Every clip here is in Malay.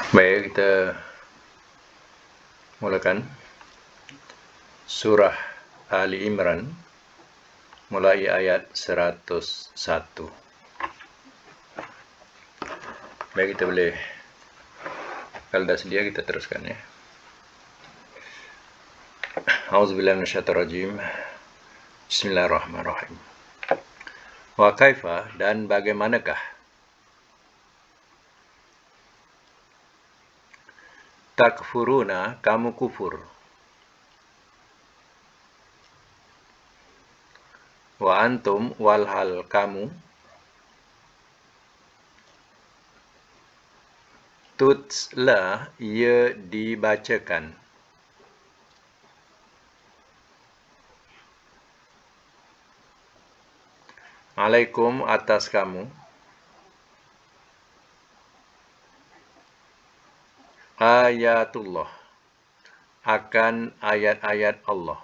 Baik, kita mulakan surah Ali Imran mulai ayat 101. Baik, kita boleh, kalau dah sedia kita teruskan ya. A'udzubillahi minasyaitonirrajim. Bismillahirrahmanirrahim. Wa kaifa, dan bagaimanakah, takfuruna, kamu kufur, wa antum, walhal kamu, tutsla, ia dibacakan, alaikum, atas kamu, ayatullah, akan ayat-ayat Allah,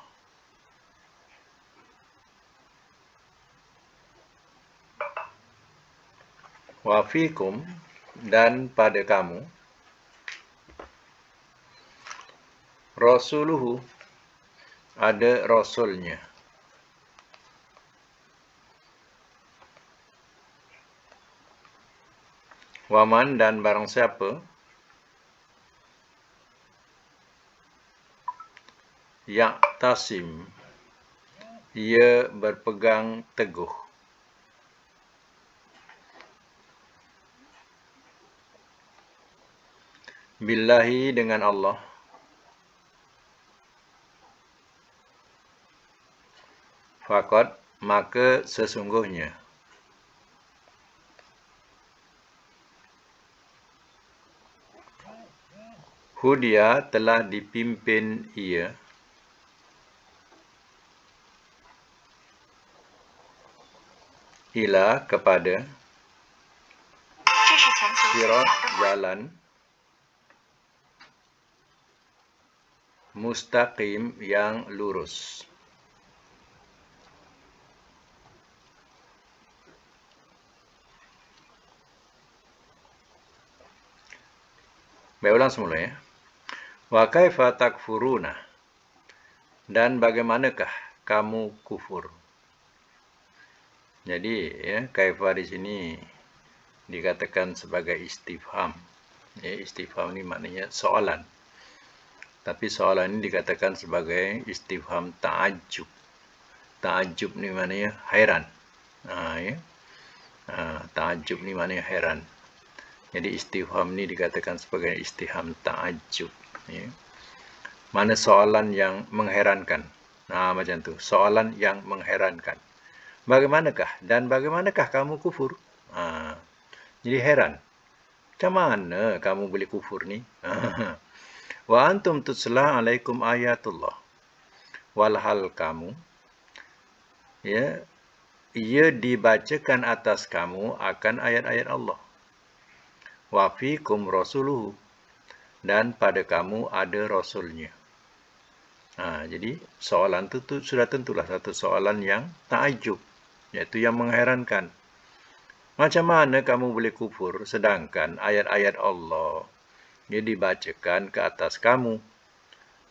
wa fikum, dan pada kamu, rasuluhu, ada rasulnya, waman, dan barang siapa, ya'tasim, ia berpegang teguh, billahi, dengan Allah, faqad, maka sesungguhnya, hudia, telah dipimpin ia, ila, kepada, sirat, jalan, mustaqim, yang lurus. Baik, ulang semula ya. Wa kaifa takfuruna, dan bagaimanakah kamu kufur. Jadi ya, kaifa di sini dikatakan sebagai istifham. Ya, istifham ini maknanya soalan. Tapi soalan ini dikatakan sebagai istifham ta'ajjub. Ta'ajjub ini maknanya heran. Ya. Ta'ajjub ini maknanya heran. Jadi istifham ini dikatakan sebagai istifham ta'ajjub. Ya. Mana soalan yang mengherankan. Macam tu. Soalan yang mengherankan. Bagaimanakah? Dan bagaimanakah kamu kufur? Jadi heran. Macam mana kamu boleh kufur ni? Wa antum tutsla alaikum ayatullah. Walhal kamu, ya, ia dibacakan atas kamu akan ayat-ayat Allah. Wa fikum rasuluhu, dan pada kamu ada rasulnya. Jadi soalan itu sudah tentulah satu soalan yang ta'ajub, iaitu yang mengherankan. Macam mana kamu boleh kufur sedangkan ayat-ayat Allah ia dibacakan ke atas kamu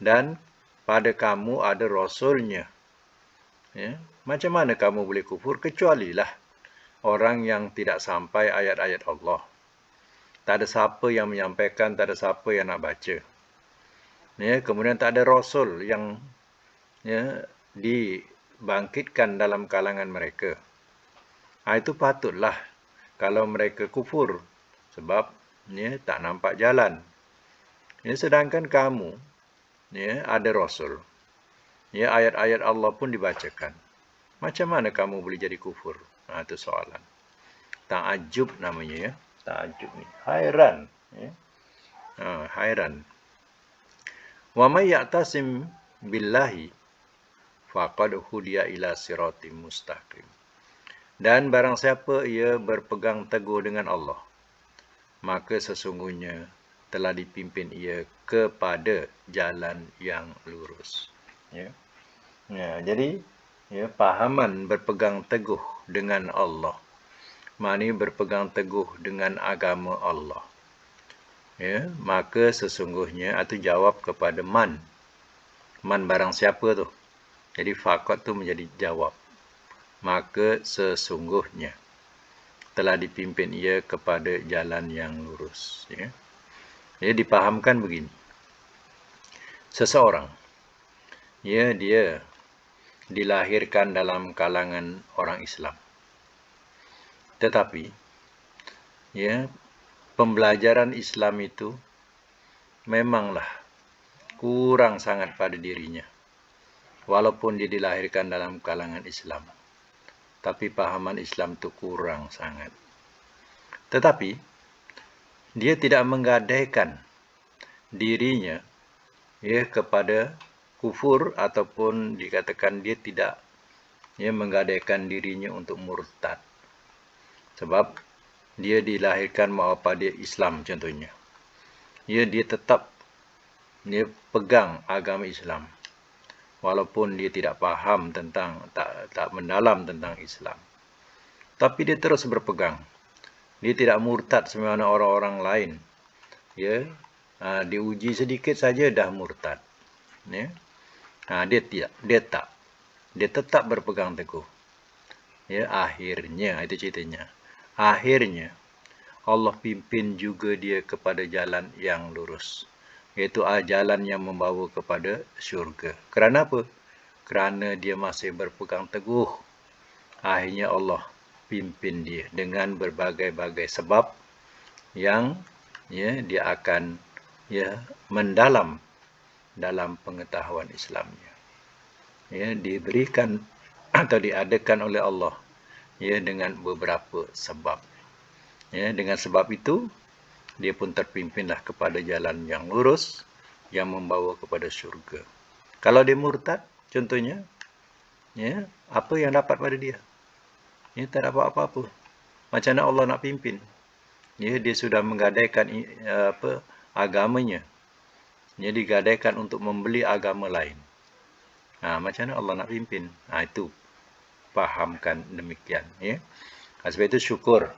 dan pada kamu ada rasulnya. Ya, macam mana kamu boleh kufur kecualilah orang yang tidak sampai ayat-ayat Allah. Tak ada siapa yang menyampaikan, tak ada siapa yang nak baca. Ya, kemudian tak ada rasul yang dibangkitkan dalam kalangan mereka. Itu patutlah kalau mereka kufur sebab tak nampak jalan. Sedangkan kamu ada rasul. Ayat-ayat Allah pun dibacakan. Macam mana kamu boleh jadi kufur? Itu soalan. Ta'ajub namanya ya. Ta'ajub ni. Hairan. Hairan. Wa may ya'tasim billahi faqad hudiya ila siratim mustaqim. Dan barang siapa ia berpegang teguh dengan Allah, maka sesungguhnya telah dipimpin ia kepada jalan yang lurus. Jadi pahaman berpegang teguh dengan Allah, maknanya berpegang teguh dengan agama Allah. ya, maka sesungguhnya atau jawab kepada man barang siapa tu. Jadi faqad tu menjadi jawab, maka sesungguhnya telah dipimpin ia kepada jalan yang lurus, ya. Jadi dipahamkan begini, seseorang, ya, dia dilahirkan dalam kalangan orang Islam, tetapi, ya, pembelajaran Islam itu memanglah kurang sangat pada dirinya, walaupun dia dilahirkan dalam kalangan Islam, tapi pahaman Islam itu kurang sangat. Tetapi dia tidak menggadaikan dirinya, ya, kepada kufur, ataupun dikatakan dia tidak, ya, menggadaikan dirinya untuk murtad. Sebab dia dilahirkan mak bapak dia Islam contohnya. Ya, dia tetap, dia pegang agama Islam, walaupun dia tidak faham tentang, tak mendalam tentang Islam. Tapi dia terus berpegang. Dia tidak murtad sebagaimana orang-orang lain. Ya, diuji sedikit saja dah murtad. Ya. Dia tidak, dia tak. Dia tetap berpegang teguh. Ya, akhirnya itu ceritanya. Akhirnya Allah pimpin juga dia kepada jalan yang lurus, iaitu jalan yang membawa kepada syurga. Kerana apa? Kerana dia masih berpegang teguh. Akhirnya Allah pimpin dia dengan berbagai-bagai sebab yang, ya, dia akan, ya, mendalam dalam pengetahuan Islamnya. Ya, diberikan atau diadakan oleh Allah, ya, dengan beberapa sebab. Ya, dengan sebab itu dia pun terpimpinlah kepada jalan yang lurus yang membawa kepada syurga. Kalau dia murtad contohnya, ya, apa yang dapat pada dia? Ya, tak dapat apa-apa. Macam mana Allah nak pimpin? Ya, dia sudah menggadaikan agamanya. Ya, digadaikan untuk membeli agama lain. Macam mana Allah nak pimpin? Itu pahamkan demikian, ya. Sebab itu syukur,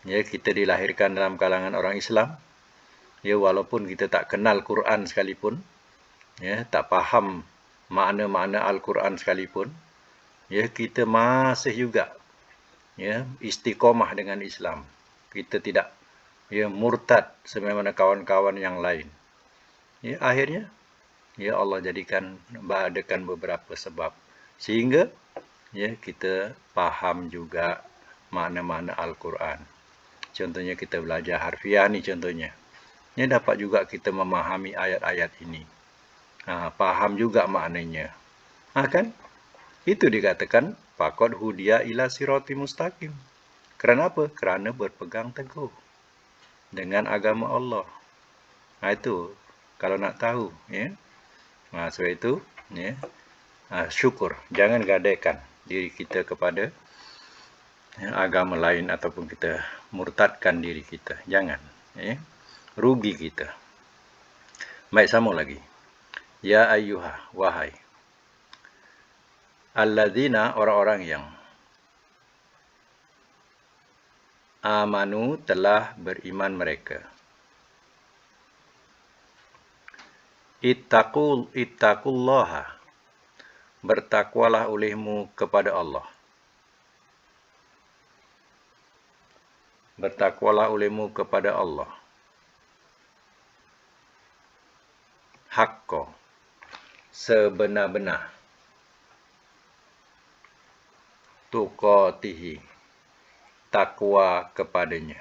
ya, kita dilahirkan dalam kalangan orang Islam. Ya, walaupun kita tak kenal Quran sekalipun, ya, tak faham makna-makna Al-Quran sekalipun, ya, kita masih juga, ya, istiqomah dengan Islam. Kita tidak, ya, murtad sebagaimana kawan-kawan yang lain. Ya, akhirnya, ya, Allah adakan beberapa sebab sehingga, ya, kita faham juga makna-makna Al-Quran. Contohnya kita belajar harfiah ni contohnya. Ya, dapat juga kita memahami ayat-ayat ini. Faham juga maknanya. Kan? Itu dikatakan faqad hudiya ila sirati mustaqim. Kerana apa? Kerana berpegang teguh dengan agama Allah. Itu kalau nak tahu, ya. Sebab itu, ya, syukur. Jangan gadaikan diri kita kepada, ya, agama lain ataupun kita murtadkan diri kita. Jangan, ya. Rugi kita. Baik, sambung lagi. Ya ayyuha, wahai. Alladzina, orang-orang yang amanu, telah beriman mereka. Ittaqullaha, bertakwalah olehmu kepada Allah. Bertakwalah olehmu kepada Allah. Haqqa, sebenar-benar. Tuqatihi, takwa kepadanya.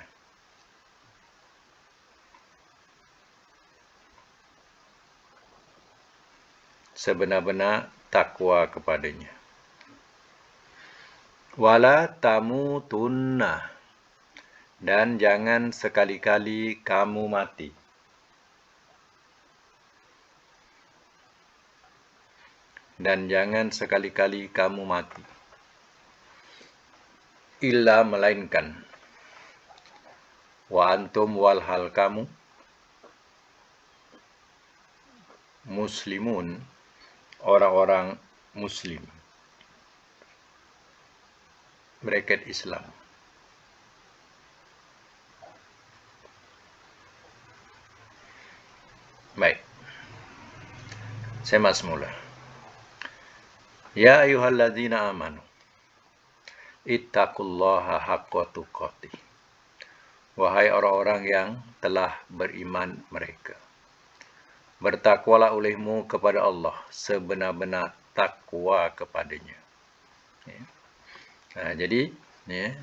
Sebenar-benar takwa kepadanya. Wala tamutunna, dan jangan sekali-kali kamu mati. Dan jangan sekali-kali kamu mati. Illa, melainkan. Wa antum, walhal kamu. Muslimun, orang-orang muslim. Bracket Islam. Semak semula. Ya ayyuhalladzina amanu ittaqullaha haqqa tuqatih. Wahai orang-orang yang telah beriman mereka, bertakwalah olehmu kepada Allah sebenar-benar takwa kepadanya. Ya. Jadi, ya,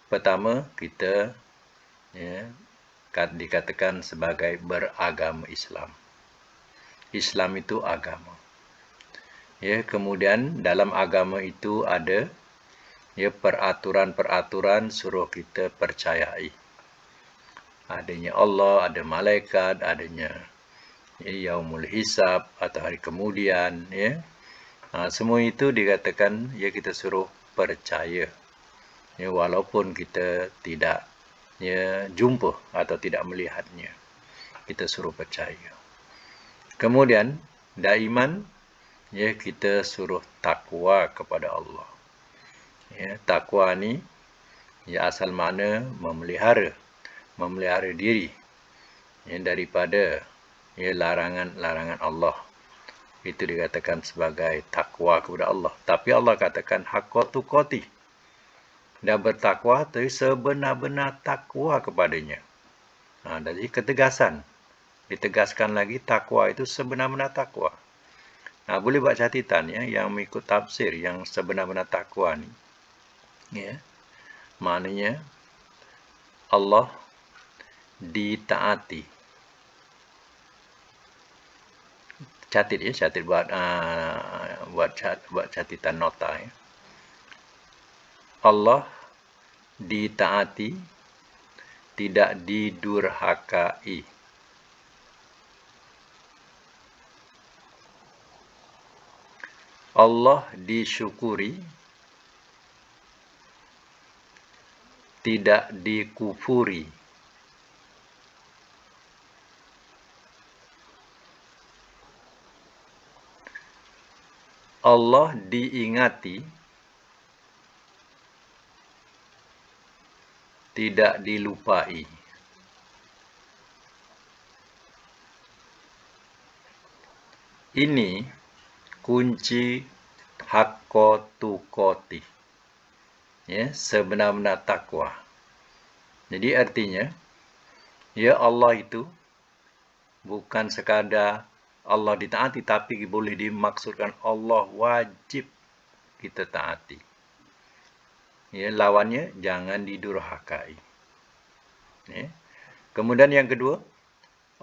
pertama kita dikatakan sebagai beragama Islam. Islam itu agama. Ya, kemudian dalam agama itu ada peraturan-peraturan suruh kita percayai. Adanya Allah, ada malaikat, adanya yaumul hisab atau hari kemudian, ya. Semua itu dikatakan kita suruh percaya. Ya, walaupun kita tidak jumpa atau tidak melihatnya, kita suruh percaya. Kemudian daiman kita suruh takwa kepada Allah. Ya, takwa ni asal makna memelihara diri daripada larangan-larangan Allah. Itu dikatakan sebagai takwa kepada Allah. Tapi Allah katakan haqqa tuqatih. Dan bertakwa itu sebenar-benar takwa kepadanya. Dari ketegasan. Ditegaskan lagi takwa itu sebenar-benar takwa. Boleh buat catatan yang mengikut tafsir yang sebenar-benar takwa ni. Ya. Maknanya Allah ditaati. Catat buat catatan nota ya. Allah ditaati, tidak didurhakai. Allah disyukuri, tidak dikufuri. Allah diingati, tidak dilupai. Ini kunci haqqa tuqatih. Ya, sebenar-benar takwa. Jadi artinya, Allah itu bukan sekadar Allah ditaati, tapi boleh dimaksudkan Allah wajib kita taati. Ya, lawannya jangan didurhakai. Ya. Kemudian yang kedua,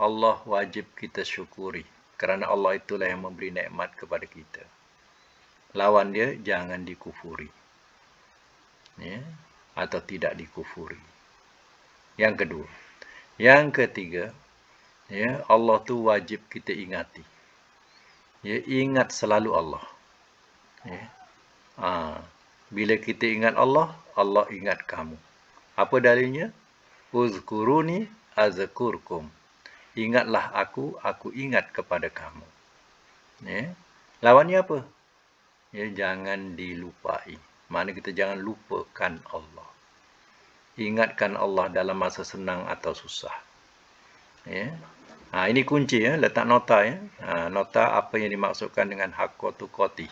Allah wajib kita syukuri. Kerana Allah itulah yang memberi nikmat kepada kita. Lawan dia jangan dikufuri. Ya, atau tidak dikufuri. Yang kedua. Yang ketiga, Allah tu wajib kita ingati. Ya, ingat selalu Allah. Ya. Bila kita ingat Allah, Allah ingat kamu. Apa dalilnya? Uzkuruni azkurkum. Ingatlah aku ingat kepada kamu. Ya. Lawannya apa? Ya, jangan dilupai. Maknanya kita jangan lupakan Allah. Ingatkan Allah dalam masa senang atau susah. Ya. Ini kunci ya, letak nota ya. Nota apa yang dimaksudkan dengan haqqa tuqatih.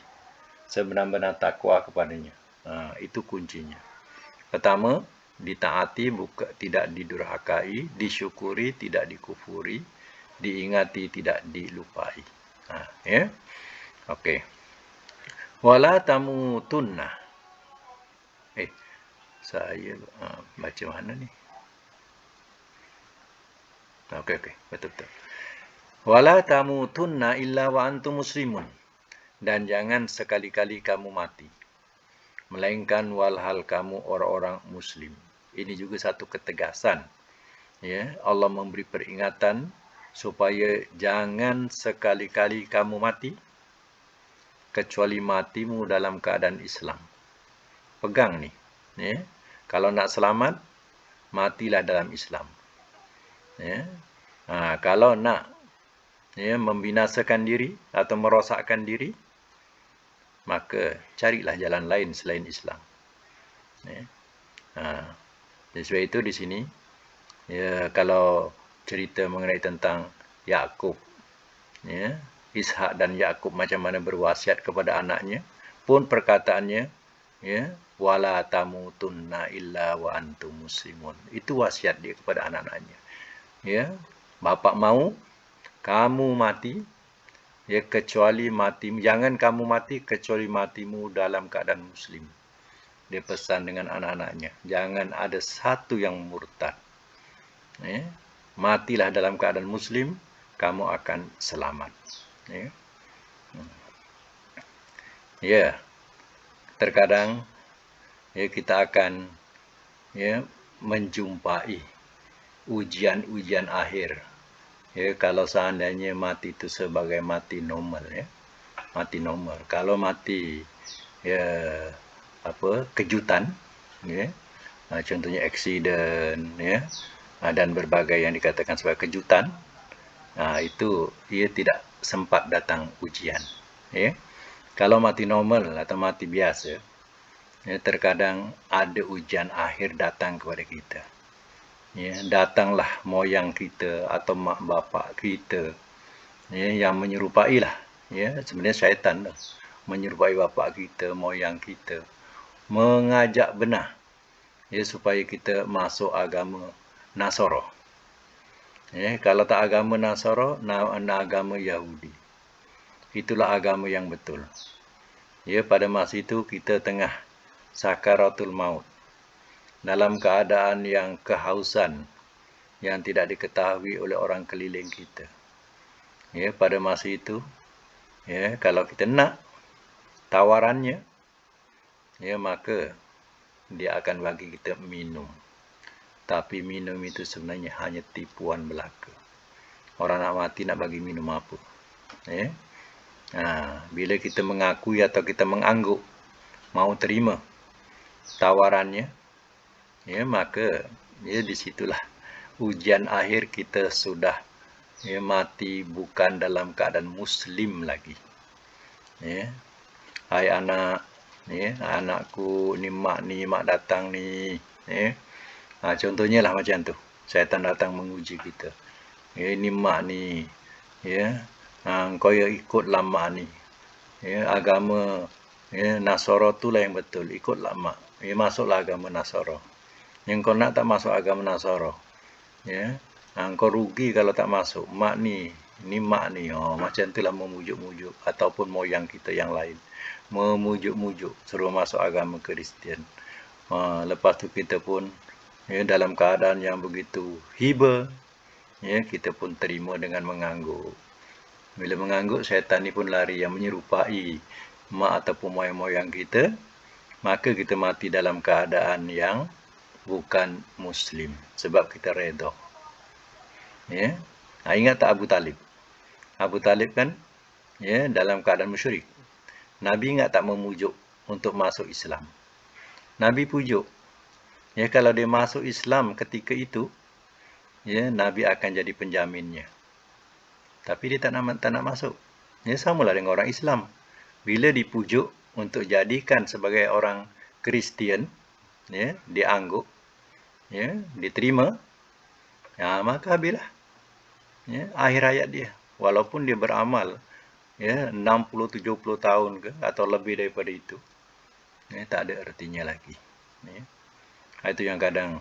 Sebenar-benar takwa kepadanya. Itu kuncinya. Pertama, ditaati, tidak didurhakai, disyukuri, tidak dikufuri, diingati, tidak dilupai. Ya. Okey. Wala tamutunna. Saya baca mana ni? Okey, betul-betul. Wala tamutunna illa wa antum muslimun. Dan jangan sekali-kali kamu mati, melainkan walhal kamu orang-orang muslim. Ini juga satu ketegasan. Ya, Allah memberi peringatan supaya jangan sekali-kali kamu mati, kecuali matimu dalam keadaan Islam. Pegang ni. Ya. Kalau nak selamat, matilah dalam Islam. Ya. Kalau nak membinasakan diri atau merosakkan diri, maka carilah jalan lain selain Islam. Ya. Sebab itu di sini, kalau cerita mengenai tentang Yakub, Ishak dan Yakub macam mana berwasiat kepada anaknya, pun perkataannya, ya, wala tamutunna illa wa antum muslimun. Itu wasiat dia kepada anak-anaknya. Ya, bapak mau kamu mati, ya, kecuali mati, jangan kamu mati kecuali matimu dalam keadaan muslim. Dia pesan dengan anak-anaknya, jangan ada satu yang murtad. Ya, matilah dalam keadaan muslim, kamu akan selamat. Ya, ya, terkadang ya kita akan ya menjumpai ujian-ujian akhir. Ya, kalau seandainya mati itu sebagai mati normal, ya, mati normal. Kalau mati ya kejutan, ya, contohnya accident, ya, dan berbagai yang dikatakan sebagai kejutan, itu ia tidak sempat datang ujian. Ya. Kalau mati normal atau mati biasa, ya, terkadang ada ujian akhir datang kepada kita. Ya, datanglah moyang kita atau mak bapak kita, ya, yang menyerupai lah, ya, sebenarnya syaitan lah, menyerupai bapak kita, moyang kita, mengajak benar, ya, supaya kita masuk agama Nasara. Ya, kalau tak agama Nasara, agama Yahudi. Itulah agama yang betul. Ya, pada masa itu kita tengah sakaratul maut, dalam keadaan yang kehausan yang tidak diketahui oleh orang keliling kita. Ya, pada masa itu, ya, kalau kita nak tawarannya, ya, maka dia akan bagi kita minum. Tapi minum itu sebenarnya hanya tipuan belaka. Orang nak mati nak bagi minum apa? Ya. Bila kita mengakui atau kita mengangguk, mau terima tawarannya, ya, maka ya disitulah ujian akhir kita sudah, ya, mati bukan dalam keadaan muslim lagi. Ya. Hai anak, ya, anakku, ni mak datang ni, ya. Contohnya lah macam tu, syaitan datang menguji kita. Ya, ni mak ni, ya, kau ya ikutlah mak ni, ya, agama, ya, Nasara tu lah yang betul, ikutlah mak, ya, masuklah agama Nasara. Yang kau nak tak masuk agama Nasara, ya, kau rugi kalau tak masuk. Mak ni mak ni, macam itulah memujuk-mujuk, ataupun moyang kita yang lain memujuk-mujuk suruh masuk agama Kristian. Lepas tu kita pun, ya, dalam keadaan yang begitu hiba, ya, kita pun terima dengan mengangguk. Bila mengangguk, syaitan ni pun lari, yang menyerupai mak ataupun moyang-moyang kita, maka kita mati dalam keadaan yang bukan muslim, sebab kita redha. Ya. Ingat tak Abu Talib? Abu Talib kan, ya, dalam keadaan musyrik. Nabi ingat tak memujuk untuk masuk Islam? Nabi pujuk. Ya, kalau dia masuk Islam ketika itu, ya, Nabi akan jadi penjaminnya. Tapi dia tak nak masuk. Ya, samalah dengan orang Islam. Bila dipujuk untuk jadikan sebagai orang Kristian, ya, diangguk, ya, diterima, ya, maka habislah, ya, akhir hayat dia. Walaupun dia beramal, ya, 60-70 tahun ke atau lebih daripada itu, ya, tak ada artinya lagi. Ya. Itu yang kadang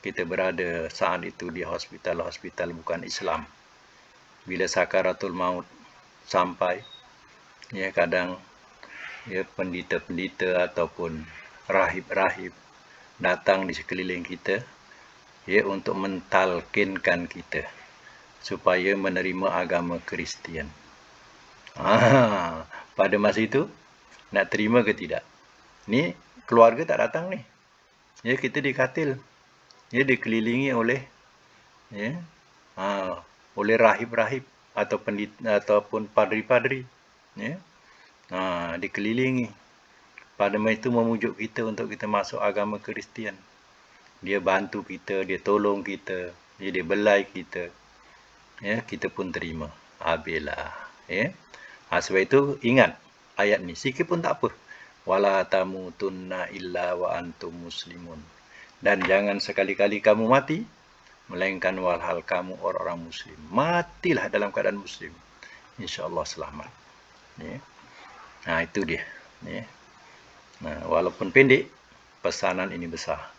kita berada saat itu di hospital-hospital bukan Islam. Bila sakaratul maut sampai, ya, kadang, ya, pendeta-pendeta ataupun rahib-rahib datang di sekeliling kita, ya, untuk mentalkinkan kita supaya menerima agama Kristian. Pada masa itu nak terima ke tidak? Ni keluarga tak datang ni. Ya, kita dikatil. Ya, dikelilingi oleh, ya, oleh rahib-rahib atau pendeta ataupun padri-padri, ya. Dikelilingi. Pada masa itu memujuk kita untuk kita masuk agama Kristian. Dia bantu kita, dia tolong kita, dia belai kita. Ya, kita pun terima. Habislah, ya. Sebab itu ingat ayat ni, sikit pun tak apa. Wala tamutunna illa wa antum muslimun. Dan jangan sekali-kali kamu mati, melainkan walhal kamu orang-orang muslim. Matilah dalam keadaan muslim. insya-Allah selamat. Ya. Nah, itu dia. Ya. Nah, walaupun pendek, pesanan ini besar.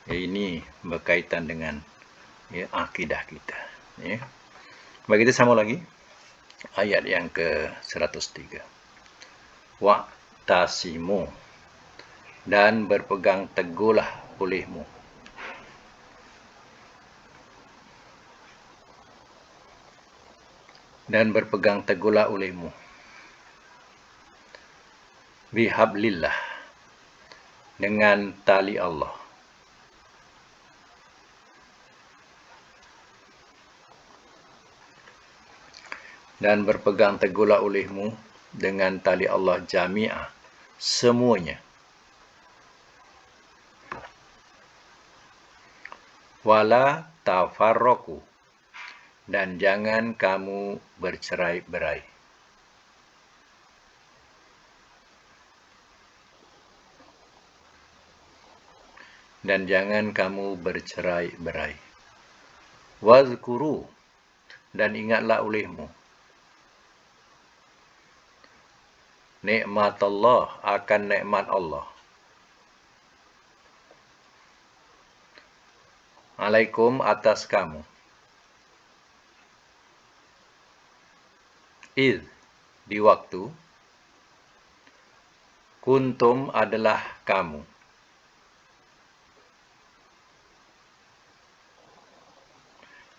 Ya, ini berkaitan dengan ya, akidah kita. Ya. Begitu sama lagi ayat yang ke-103. Wa'tasimu, dan berpegang teguhlah olehmu. Dan berpegang teguhlah olehmu. Bihablillah, dengan tali Allah. Dan berpegang teguhlah olehmu dengan tali Allah jami'ah, semuanya. Wala tafarroku, dan jangan kamu bercerai-berai. Dan jangan kamu bercerai-berai. Wazkuru, dan ingatlah olehmu nikmat Allah, akan nikmat Allah. Alaikum, atas kamu. Id, di waktu. Kuntum, adalah kamu.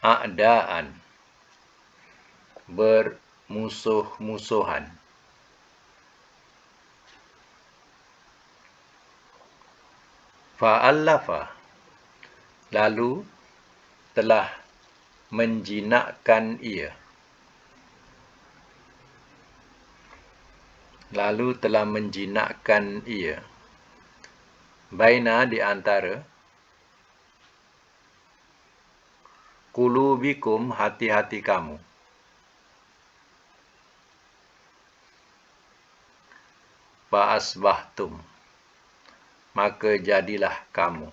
A'daan, bermusuh-musuhan. Fa'allafa, lalu telah menjinakkan ia. Lalu telah menjinakkan ia. Baina, di antara. Qulubikum, hati-hati kamu. Fa'asbahtum, maka jadilah kamu.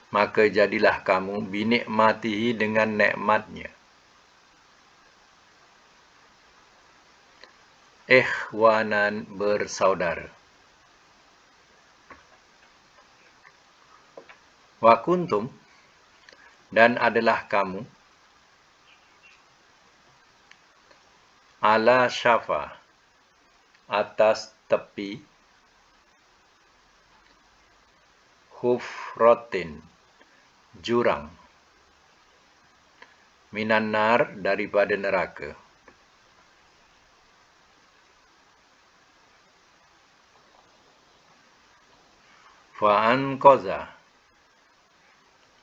Maka jadilah kamu binikmatihi, dengan nikmatnya. Ikhwanan, bersaudara. Wa kuntum, dan adalah kamu. Ala syafa, atas tepi. Hufratin, jurang. Minan nar, daripada neraka. Fa'anqaza,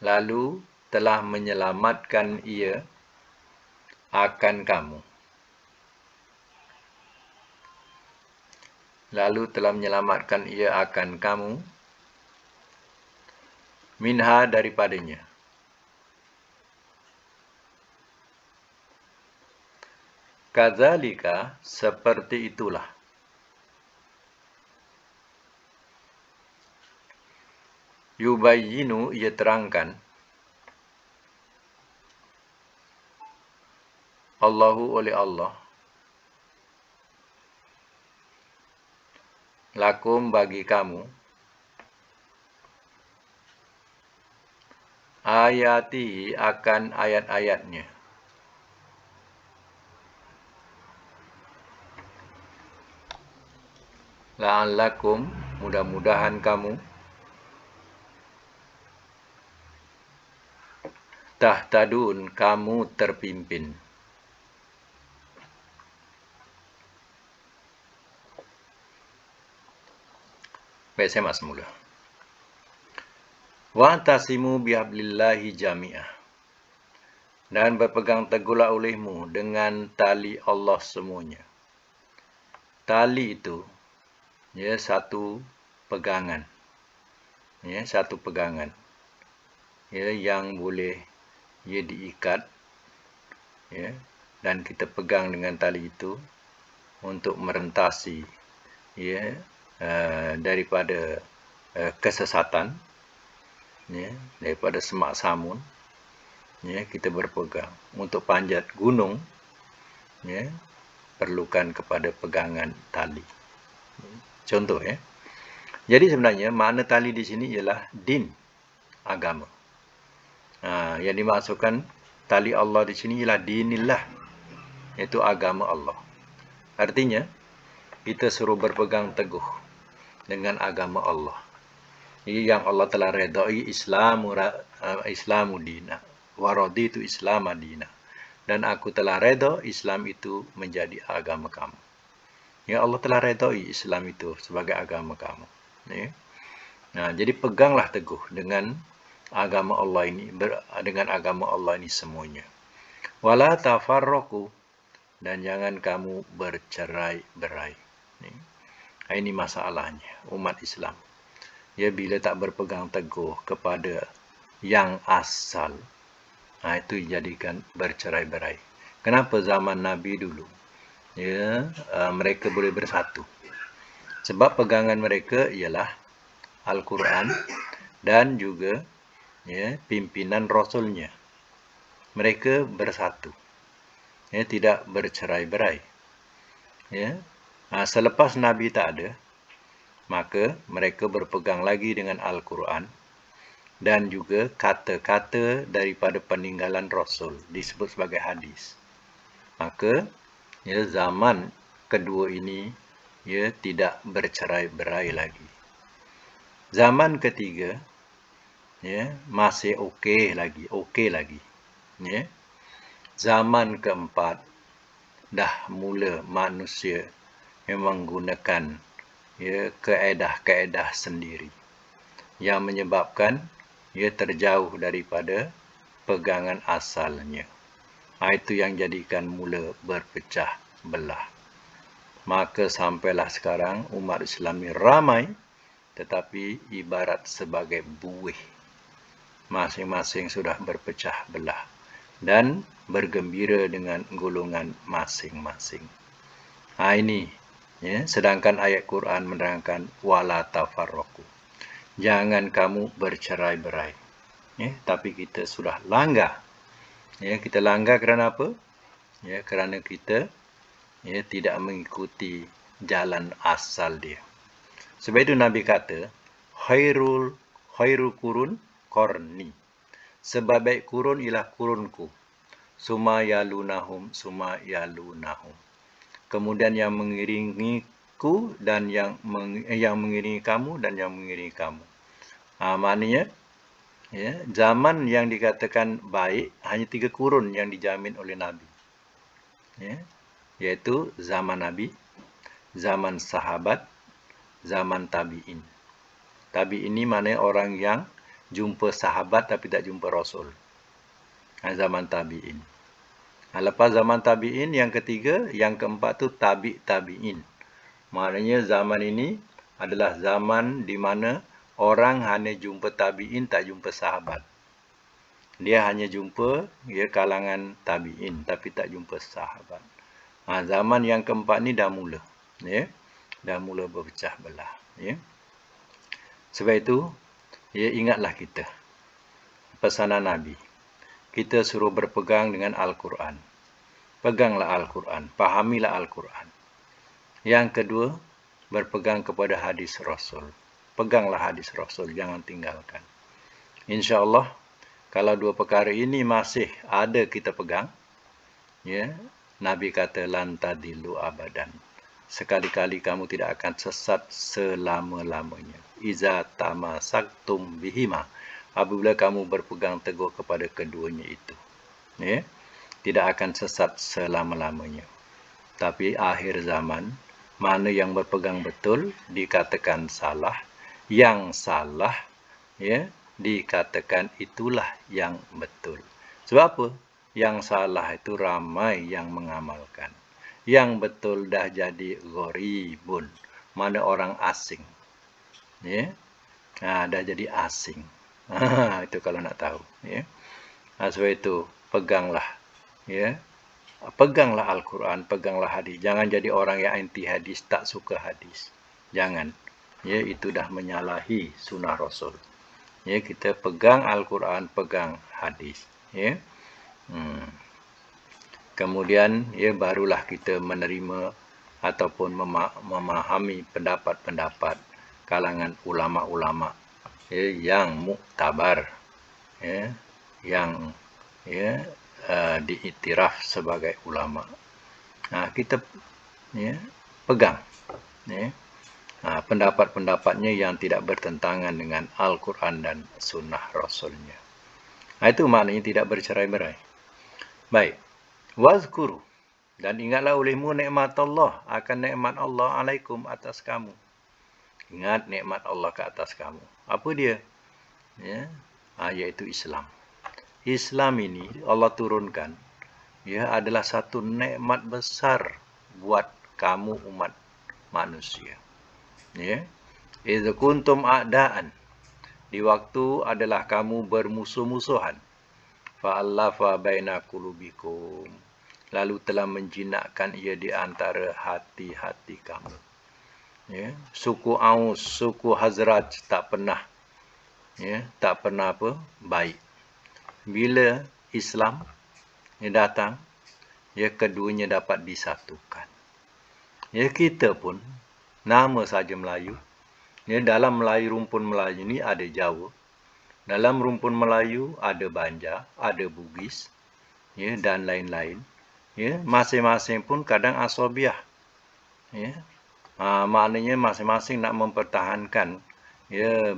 lalu telah menyelamatkan ia akan kamu. Lalu telah menyelamatkan ia akan kamu. Minha, daripadanya. Kadzalika, seperti itulah. Yubayyinu, ia terangkan. Allahu, oleh Allah. Lakum, bagi kamu. Ayati, akan ayat-ayatnya. La'allakum, mudah-mudahan kamu. Tahtadun, kamu terpimpin. Baik, saya mak semula. Wa'tasimu bihablillahi jami'ah, dan berpegang teguhlah olehmu dengan tali Allah semuanya. Tali itu, ya, satu pegangan. Ya, satu pegangan. Ya, yang boleh ia diikat, ya, dan kita pegang dengan tali itu untuk merentasi, ya, daripada kesesatan, ya, daripada semak samun, ya, kita berpegang. Untuk panjat gunung, ya, perlukan kepada pegangan tali. Contoh, ya. Jadi sebenarnya makna tali di sini ialah din, agama. Yang dimaksudkan tali Allah di sini ialah dinillah, iaitu agama Allah. Artinya, kita suruh berpegang teguh dengan agama Allah. Yang Allah telah redai Islamu dina, wa raditu Islam dina. Dan aku telah redha Islam itu menjadi agama kamu. Ya, Allah telah redai Islam itu sebagai agama kamu. Ya. Nah, jadi peganglah teguh dengan agama Allah ini, dengan agama Allah ini semuanya. Wala tafarraqu, dan jangan kamu bercerai-berai. Ini masalahnya umat Islam. Ya, bila tak berpegang teguh kepada yang asal, itu dijadikan bercerai-berai. Kenapa zaman Nabi dulu, ya, mereka boleh bersatu? Sebab pegangan mereka ialah Al-Quran dan juga, ya, pimpinan Rasulnya. Mereka bersatu, ya, tidak bercerai-berai. Ya. Selepas Nabi tak ada, maka mereka berpegang lagi dengan Al-Quran dan juga kata-kata daripada peninggalan Rasul, disebut sebagai hadis. Maka, ya, zaman kedua ini, ya, tidak bercerai-berai lagi. Zaman ketiga, ya, masih okey lagi. Ya. Zaman keempat, dah mula manusia yang menggunakan, ya, kaedah-kaedah sendiri yang menyebabkan ia terjauh daripada pegangan asalnya. Itu yang jadikan mula berpecah belah. Maka sampailah sekarang umat Islam ini ramai, tetapi ibarat sebagai buih. Masing-masing sudah berpecah belah dan bergembira dengan golongan masing-masing. Ini, ya, sedangkan ayat Quran menerangkan wala tafarraqu. Jangan kamu bercerai-berai. Ya, tapi kita sudah langgar. Ya, kita langgar kerana apa? Ya, kerana kita, ya, tidak mengikuti jalan asal dia. Sebab itu Nabi kata, khairu kurun qarni. Sebaik kurun ialah kurunku. Summa yalunahum. Kemudian yang mengiringiku dan yang mengiringi kamu dan yang mengiringi kamu. Maknanya, ya, zaman yang dikatakan baik hanya 3 kurun yang dijamin oleh Nabi. Ya, iaitu zaman Nabi, zaman sahabat, zaman tabi'in. Tabi'in ini maknanya orang yang jumpa sahabat tapi tak jumpa Rasul. Zaman tabi'in. Lepas zaman tabi'in, yang ketiga, yang keempat tu tabi'in. Maknanya zaman ini adalah zaman di mana orang hanya jumpa tabi'in, tak jumpa sahabat. Dia hanya jumpa, ya, kalangan tabi'in, tapi tak jumpa sahabat. Zaman yang keempat ni dah mula. Ya, dah mula berpecah belah. Ya. Sebab itu, ya, ingatlah kita pesanan Nabi. Kita suruh berpegang dengan Al-Quran. Peganglah Al-Quran. Fahamilah Al-Quran. Yang kedua, berpegang kepada hadis Rasul. Peganglah hadis Rasul, jangan tinggalkan. InsyaAllah, kalau dua perkara ini masih ada kita pegang, ya, Nabi kata, lan tadillu abadan. Sekali-kali kamu tidak akan sesat selama-lamanya. Iza tamasaktum bihima. Apabila kamu berpegang teguh kepada keduanya itu. Ya, tidak akan sesat selama-lamanya. Tapi akhir zaman, mana yang berpegang betul, dikatakan salah. Yang salah, ya, dikatakan itulah yang betul. Sebab apa? Yang salah itu ramai yang mengamalkan. Yang betul dah jadi gharibun. Mana orang asing. Ya? Dah jadi asing. Itu kalau nak tahu. Ya? Sebab itu, peganglah. Ya? Peganglah Al-Quran, peganglah hadis. Jangan jadi orang yang anti hadis, tak suka hadis. Jangan. Ya, itu dah menyalahi sunnah Rasul. Ya, kita pegang Al-Quran, pegang hadis. Ya. Kemudian ya barulah kita menerima ataupun memahami pendapat-pendapat kalangan ulama-ulama ya, yang muktabar, ya, yang ya, diiktiraf sebagai ulama. Kita ya, pegang ya, pendapat-pendapatnya yang tidak bertentangan dengan Al-Quran dan Sunnah Rasulnya. Itu maknanya tidak bercerai-berai. Baik. Wazkuru, dan ingatlah olehmu nikmat Allah, akan nikmat Allah alaikum atas kamu. Ingat nikmat Allah ke atas kamu. Apa dia? Ya, yaitu Islam. Islam ini Allah turunkan, ya, adalah satu nikmat besar buat kamu umat manusia. Ya, idz kuntum a'daan, di waktu adalah kamu bermusuh-musuhan. Fa'allafa baina qulubikum, lalu telah menjinakkan ia di antara hati-hati kamu. Ya, suku Aus, suku Hazraj tak pernah baik. Bila Islam datang, ya, keduanya dapat disatukan. Ya, kita pun nama saja Melayu. Ya, dalam Melayu, rumpun Melayu ini ada Jawa. Dalam rumpun Melayu ada Banjar, ada Bugis, ya, dan lain-lain. Ya, masing-masing pun kadang asobiah. Ya, maknanya masing-masing nak mempertahankan ya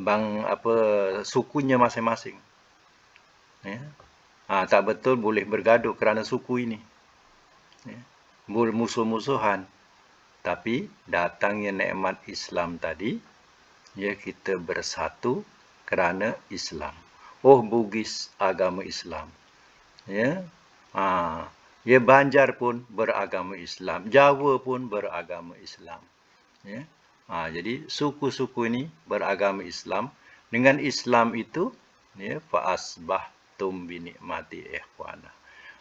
sukunya masing-masing. Ya, tak betul boleh bergaduh kerana suku ini. Ya, bermusuh-musuhan. Tapi datangnya nikmat Islam tadi, ya, kita bersatu kerana Islam. Oh, Bugis agama Islam. Ya, ya, Banjar pun beragama Islam, Jawa pun beragama Islam. Ya, jadi suku-suku ini beragama Islam. Dengan Islam itu, ya, fa asbahtum bi nikmati ikhwana,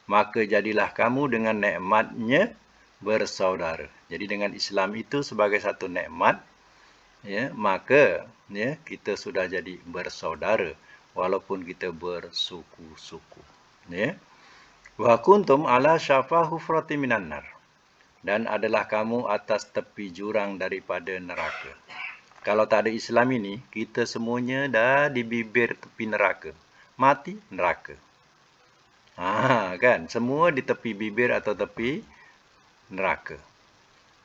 maka jadilah kamu dengan nikmatnya bersaudara. Jadi dengan Islam itu sebagai satu nikmat, ya, maka ya, kita sudah jadi bersaudara walaupun kita bersuku-suku. Ya. Wa kuntum ala syafa hufrati minan nar, dan adalah kamu atas tepi jurang daripada neraka. Kalau tak ada Islam ini, kita semuanya dah di bibir tepi neraka. Mati neraka. Kan? Semua di tepi bibir atau tepi neraka.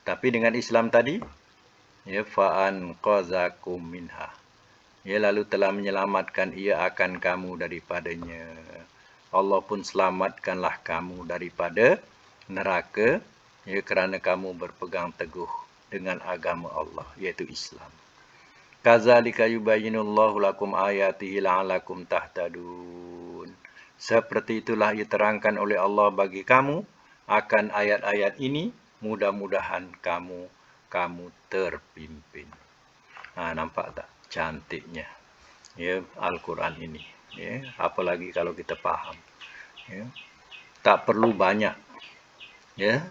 Tapi dengan Islam tadi, ya, fa'an qazakum minha, ya, lalu telah menyelamatkan ia akan kamu daripadanya. Allah pun selamatkanlah kamu daripada neraka, ya, kerana kamu berpegang teguh dengan agama Allah, iaitu Islam. Kadzalika yubayyinullahu lakum ayatihi la'allakum tahtadun. Seperti itulah ia terangkan oleh Allah bagi kamu akan ayat-ayat ini, mudah-mudahan kamu terpimpin. Nampak tak cantiknya, ya, Al-Quran ini. Ya, apalagi kalau kita faham. Ya, tak perlu banyak. Ya,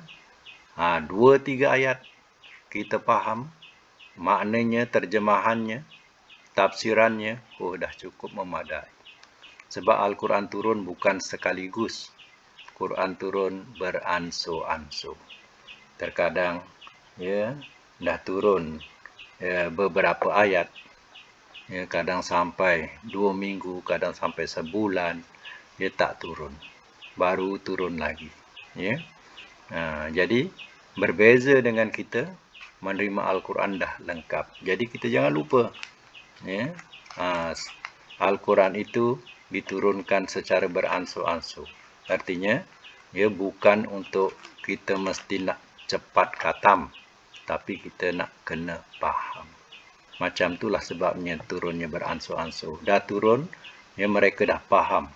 2-3 ayat kita faham maknanya, terjemahannya, tafsirannya, dah cukup memadai. Sebab Al-Quran turun bukan sekaligus. Quran turun beransur-ansur. Terkadang, ya, dah turun beberapa ayat. Ya, kadang sampai 2 minggu, kadang sampai sebulan, dia tak turun. Baru turun lagi. Ya. Jadi, berbeza dengan kita menerima Al-Quran dah lengkap. Jadi, kita jangan lupa. Ya. Al-Quran itu diturunkan secara beransur-ansur. Artinya, ya, bukan untuk kita mesti nak cepat khatam, tapi kita nak kena faham. Macam itulah sebabnya turunnya beransur-ansur. Dah turun, ya, mereka dah faham.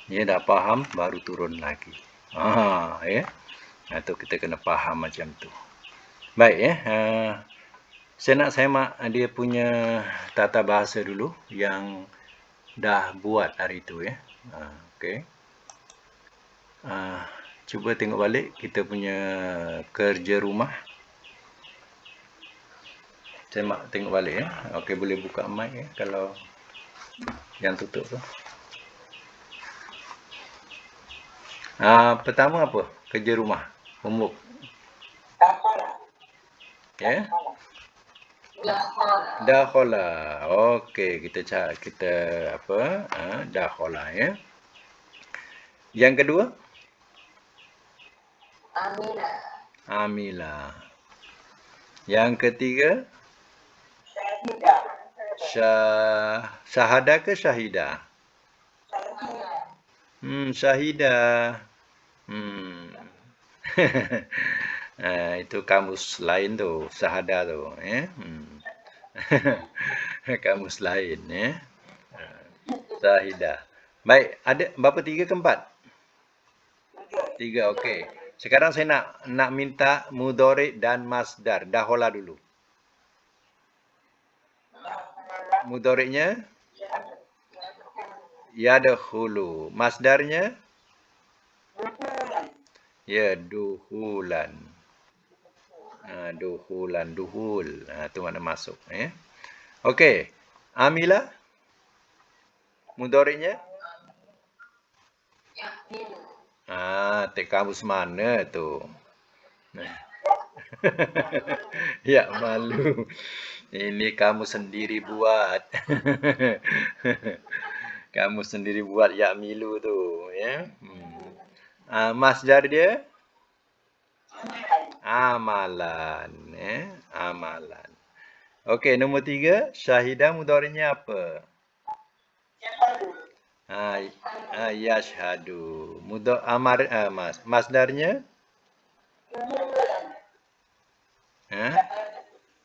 Ya, dah faham, baru turun lagi. Ya. Itu kita kena faham macam tu. Baik, ya. Saya nak semak dia punya tata bahasa dulu yang dah buat hari tu, ya. Okey. Cuba tengok balik kita punya kerja rumah. Saya tengok balik, ya. Okey, boleh buka mic, ya, kalau Yang tutup tu. Pertama apa? Kerja rumah. Homework. Ya. Dakhala. Okey, kita apa? Dakhala ya. Yang kedua? Amila. Yang ketiga? Syahada ke syahidah? Syahidah. Hmm. Itu kamus lain tu, syahadah tu, ya. Kamus lain, ya. Syahidah. Baik, ada berapa, 3 ke 4? 3, okey. Sekarang saya nak minta mudhari' dan masdar. Dakhala dulu. Mudhari'nya yadkhulu. Masdarnya yadkhulan. Dukhulan, duhul. Tu makna masuk, ya. Okey. Amila mudhari'nya tek kamus mana tu? Ya, malu. Ini kamu sendiri buat. Kamu sendiri buat ya milu tu, ya. Masdar dia amalan, ya. Amalan. Okey, nombor 3, syahidah mudhari'nya apa? Yashhadu. Masdarnya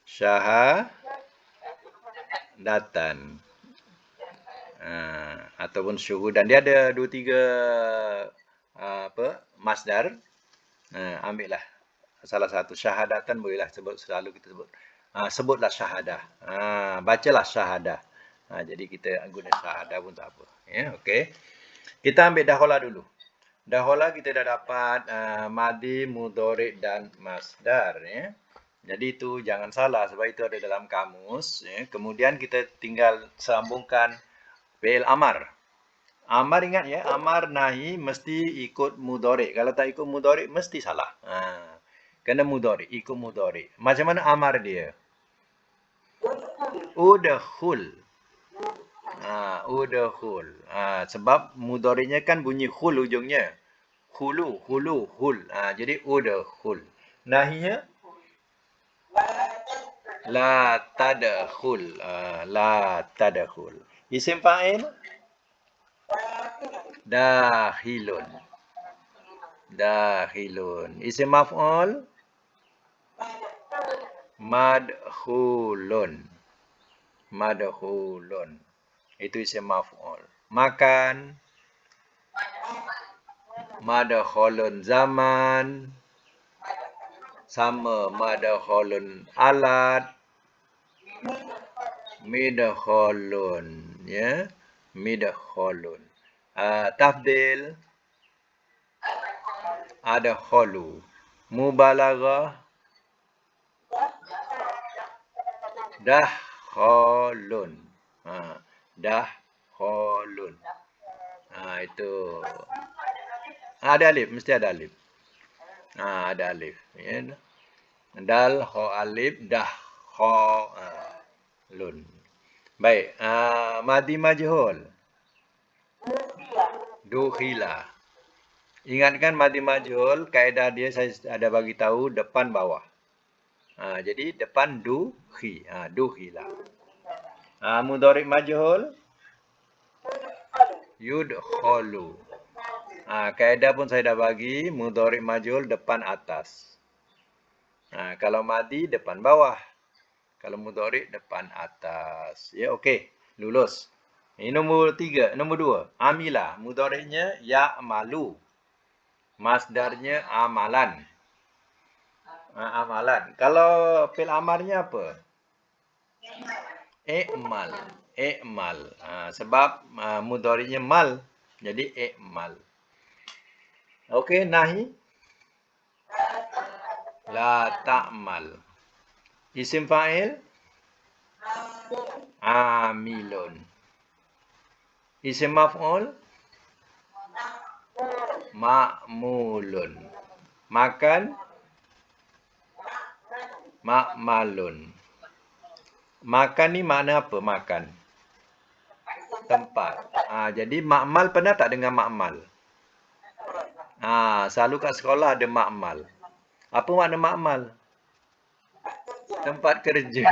syahadatan. Ataupun syuhudan. Dia ada 2 3 masdar. Ambillah salah satu. Syahadatan bolehlah selalu kita sebut. Sebutlah syahadah. Bacalah syahadah. Jadi kita guna syahadah pun tak apa. Ya, okey. Kita ambil dakhala dulu. Dakhala kita dah dapat madhi, mudhari' dan masdar, ya. Jadi itu jangan salah sebab itu ada dalam kamus, ya. Kemudian kita tinggal sambungkan fi'il amar. Amar, ingat ya, amar nahi mesti ikut mudhari'. Kalau tak ikut mudhari' mesti salah. Kena mudhari', ikut mudhari'. Macam mana amar dia? Udkhul. Udkhul. Sebab mudhari'nya kan bunyi khul ujungnya. Khulu, hul. Jadi udkhul. Nahinya la tadkhul. La tadkhul. Isim fa'il dakhilun. Dakhilun. Isim maf'ul madkhulun. Madkhulun. Itu isim maf'ul. Makan madkhulun. Zaman sama, madkhulun. Alat midkhulun, ya. Midkhulun. Tafdil adkhulu. Mubalaghah dahkhalun. Dahkhalun. Itu. Ada alif, mesti ada alif. Ada alif, ya. Dal, kha, alif, dah, kha, lun. Baik, madhi majhul. Dukhila. Ingatkan madhi majhul, kaedah dia saya ada bagi tahu depan bawah. Jadi depan dukhi, dukhila. Mudhari' majhul yudkhalu. Kaedah pun saya dah bagi, mudhari' majhul depan atas. Kalau madhi depan bawah. Kalau mudhari' depan atas. Ya, okey. Lulus. Ini nombor 3. Nombor 2. Amila. Mudhari'nya ya'malu. Masdarnya amalan. Amalan. Kalau fi'il amarnya apa? I'mal. I'mal. Sebab mudhari'nya mal. Jadi i'mal. Okey, nahi. La ta'mal. Isim fa'il amilun. Isim maf'ul ma'mulun. Makan ma'malun. Makan ni makna apa makan? Tempat. Jadi ma'mal pernah tak dengar ma'mal? Selalu kat sekolah ada ma'mal. Apa makna ma'mal? Tempat kerja.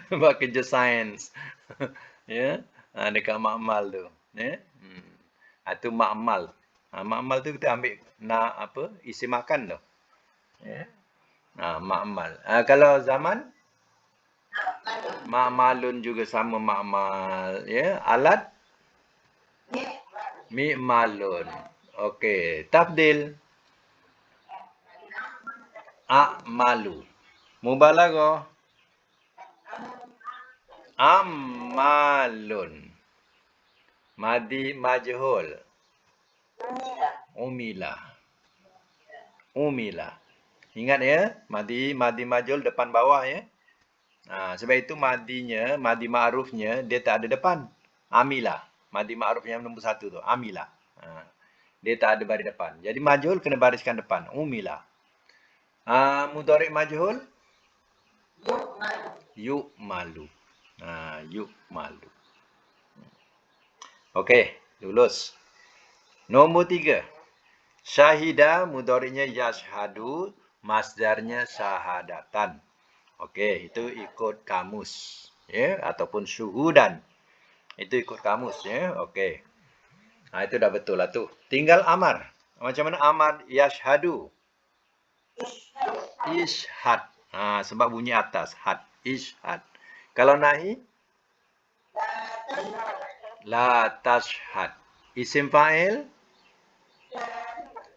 Tempat kerja sains. Ya. Dekat ma'mal tu. Ya. Itu ma'mal. Ma'mal tu kita ambil isi makan tu. Ya. Ma'mal. Kalau zaman ma'malun juga sama ma'mal. Ya. Alat mi'malun. Okey, tafdil a'malu. Mubalaghah amalun. Madi majhul umila. Umila. Ingat ya, madi majhul depan bawah ya. Sebab itu madi ma'rufnya dia tak ada depan. Amila. Madi ma'ruf yang nombor 1 tu, amila. Dia tak ada baris depan. Jadi majhul kena bariskan depan. Umila. Mudhari' majhul yu'malu. Yu'malu. Okey, lulus. Nombor 3. Syahida mudhari'nya yashhadu, masdarnya syahadatan. Okey, itu ikut kamus ya, ataupun syuhudan. Itu ikut kamus ya. Okey. Itu dah betul lah tu. Tinggal amar. Macam mana amar yashhadu? Ishhad. Sebab bunyi atas had. Ishhad. Kalau nahi? La tashhad. Isim fa'il?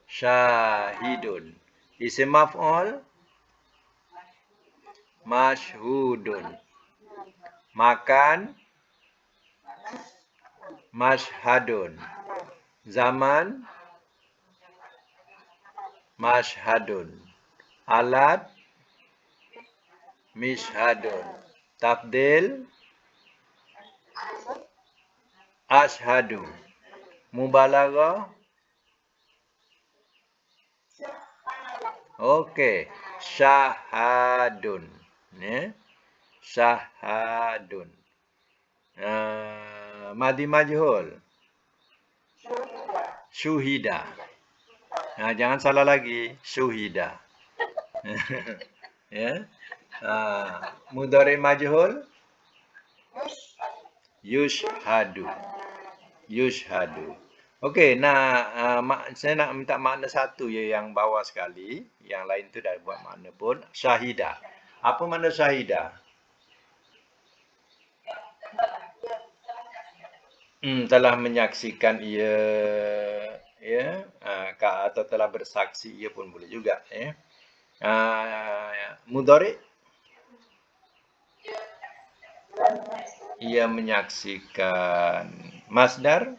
Syahidun. Isim maf'ul? Mashhudun. Makan? Mashhadun. Zaman? Mashhadun. Alat? Mishhadun. Tafdil? Ashhadu. Mubalaghah? Okey. Syahadun. Ya. Syahadun. Madi majhul. Syuhida. Jangan salah lagi. Syuhida. Ya. Mudhari' majhul. Yushhadu. Yushhadu. Okey, saya nak minta makna satu je yang bawah sekali. Yang lain tu dah buat makna pun. Syahida. Apa makna syahida? Telah menyaksikan ia, ya, atau telah bersaksi ia pun boleh juga, ya. Mudhari' ia menyaksikan. Masdar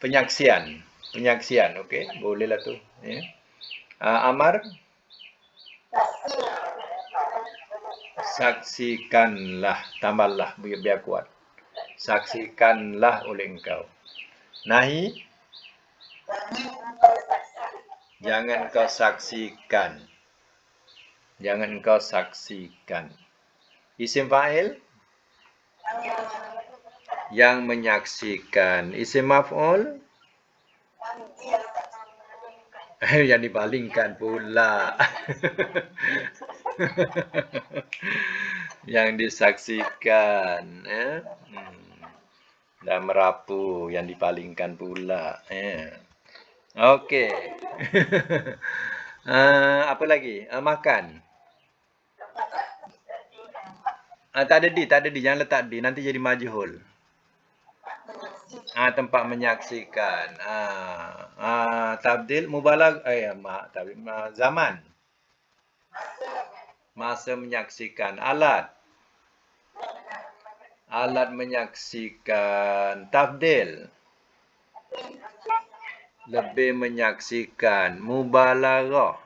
penyaksian. Penyaksian, okey, bolehlah tu, ya. Amar saksikanlah, tambahlah biar kuat. Saksikanlah oleh engkau. Nahi jangan kau saksikan. Jangan kau saksikan. Isim fa'il yang menyaksikan. Isim maf'ul yang dipalingkan pula. Yang disaksikan, ya. Dah merapu, yang dipalingkan pula, ya. Okey. Apa lagi? Makan. Tak ada di, jangan letak di, nanti jadi majhul. Tempat menyaksikan. Tabdil mubalag, zaman. Masa menyaksikan. Alat. Alat menyaksikan. Tafdil. Lebih menyaksikan. Mubalaghah.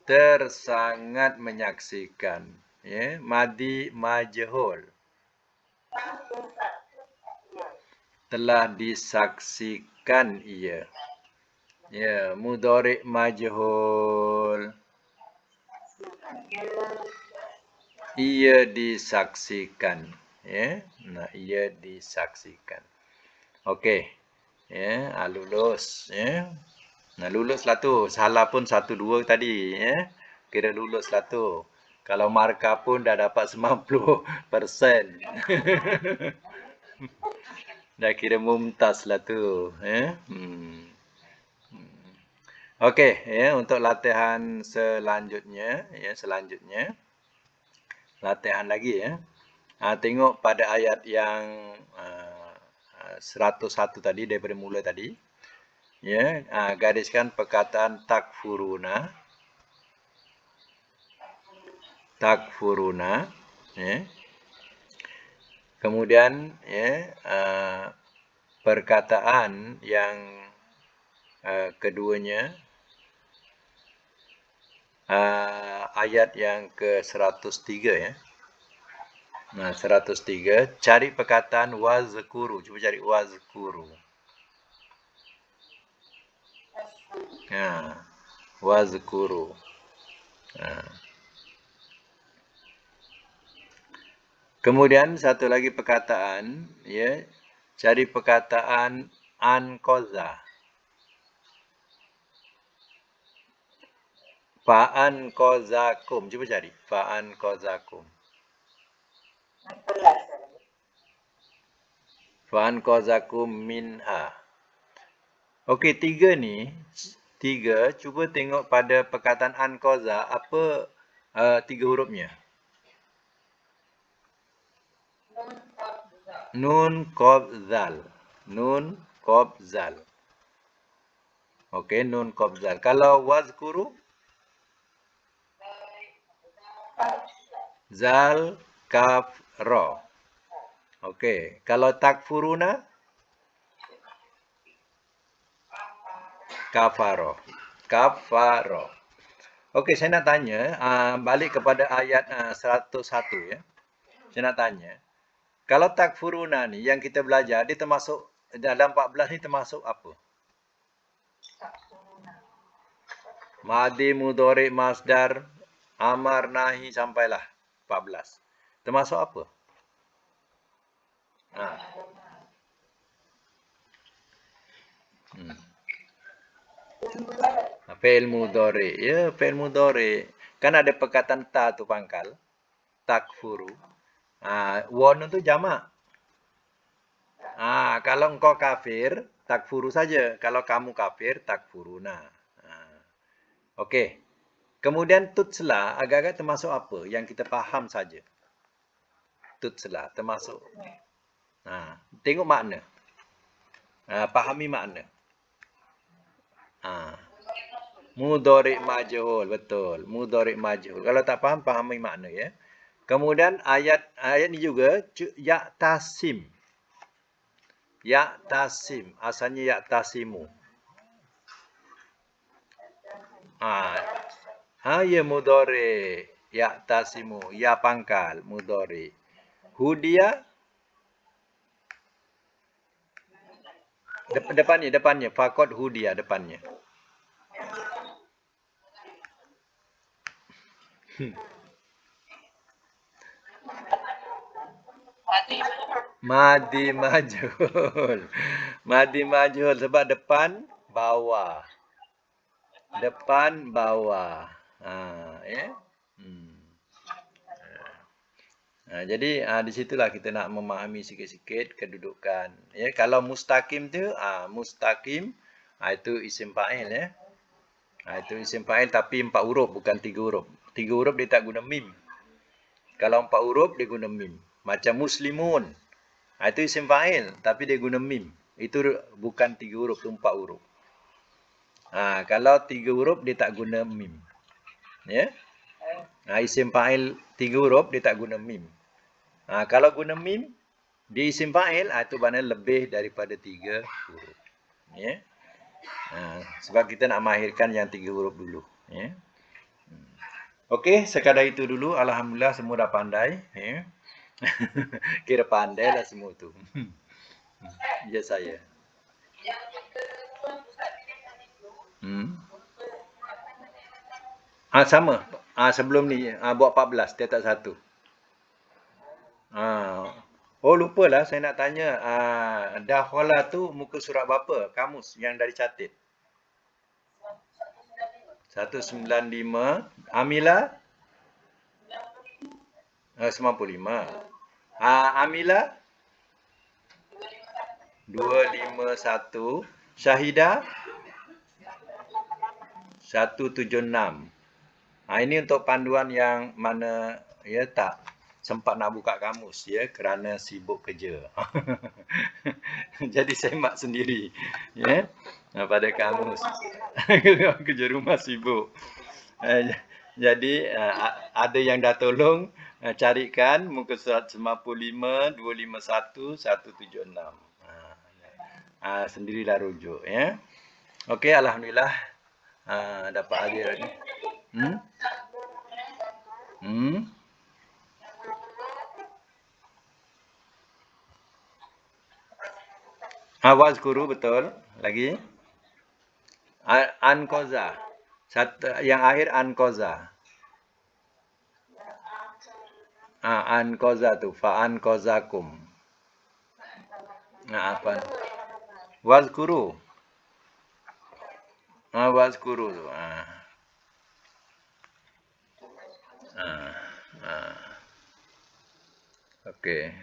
Tersangat menyaksikan. Ya, madi majhul. Telah disaksikan ia. Ya, mudhari majhul. Ia disaksikan. Ya, nah ia disaksikan. Okey. Ya, lulus. Ya. Nah, luluslah tu. Salah pun 1 2 tadi, ya. Kira luluslah tu. Kalau markah pun dah dapat 90%. Dah kira mumtaz lah tu, ya. Okey, ya, untuk latihan selanjutnya, ya, latihan lagi, ya. Tengok pada ayat yang 101 tadi, daripada mula tadi. Ya, gariskan perkataan takfuruna. Takfuruna, ya. Kemudian, ya, perkataan yang keduanya, ayat yang ke-103, ya. Nah, 103, cari perkataan wazkuru. Cuba cari wazkuru. Wazkuru. Kemudian satu lagi perkataan, ya, cari perkataan anqaza. Fa'an qazakum. Cuba cari. Fa'an qazakum. Fa'an qazakum minha. Okey, 3 ni. 3, cuba tengok pada perkataan anqaza. Apa 3 hurufnya? Nun qabzal. Nun qabzal. Okey, nun qabzal. Kalau wazkuru? Zal, kaf, ra. Okey. Kalau takfuruna? Kafaro. Kafaro. Okey, saya nak tanya, balik kepada ayat 101, ya. Saya nak tanya, kalau takfuruna ni yang kita belajar, dia termasuk, dalam 14 ni termasuk apa? Madi, mudhari, masdar, amar, nahi, sampailah 14. Termasuk apa? Fi'il mudhari. Ya, fi'il mudhari. Kan ada perkataan ta tu pangkal. Takfuru. Won tu jamak. Kalau engkau kafir, takfuru saja. Kalau kamu kafir, takfuruna. Okey. Kemudian tutsla agak-agak termasuk apa? Yang kita faham saja. Tutsla termasuk. Tengok makna. Fahami makna. Mudhari majhul, betul. Mudhari majhul. Kalau tak faham, fahami makna, ya. Kemudian ayat ni juga ya tasim. Ya tasim, asalnya ya tasimu. Ya mudhari. Ya tasimu, ya pangkal, mudhari. Hudia depannya faqad hudia depannya. Madi majhul. Madi majhul sebab depan bawah. Depan bawah. Ya. Jadi di situlah kita nak memahami sikit-sikit kedudukan. Ya, kalau mustaqim tu mustaqim itu isim fa'il, ya. Itu isim fa'il tapi 4 huruf bukan 3 huruf. 3 huruf dia tak guna mim. Kalau 4 huruf dia guna mim. Macam muslimun. Itu isim fa'il tapi dia guna mim. Itu bukan 3 huruf, itu 4 huruf. Kalau 3 huruf dia tak guna mim. Ya. Isim fa'il 3 huruf dia tak guna mim. Kalau guna mim di isim fa'il itu maknanya lebih daripada 3 huruf. Ya. Sebab kita nak mahirkan yang 3 huruf dulu, ya. Okey, sekadar itu dulu. Alhamdulillah semua dah pandai. Ya. Kira pandai lah semua tu. Ya saya. Hmm. Sama. Sebelum ni buat 14, dia tak satu. Oh lupalah saya nak tanya. Dahwala tu muka surat berapa? Kamus yang dah dicatat. 195. Amila 95. Amila 251. Syahidah 176. Ini untuk panduan yang mana ya tak sempat nak buka kamus ya kerana sibuk kerja. Jadi saya mak sendiri ya pada kamus. Kerja rumah sibuk. Jadi ada yang dah tolong carikan muka surat 95, 251, 176. Sendirilah rujuk ya. Okey, alhamdulillah dapat hadir ni. Wazkuru betul. Lagi Ankoza. Satu yang akhir Ankoza. Ankoza tu fa ankozakum. Apa? Wazkuru. Wazkuru tu. Okey.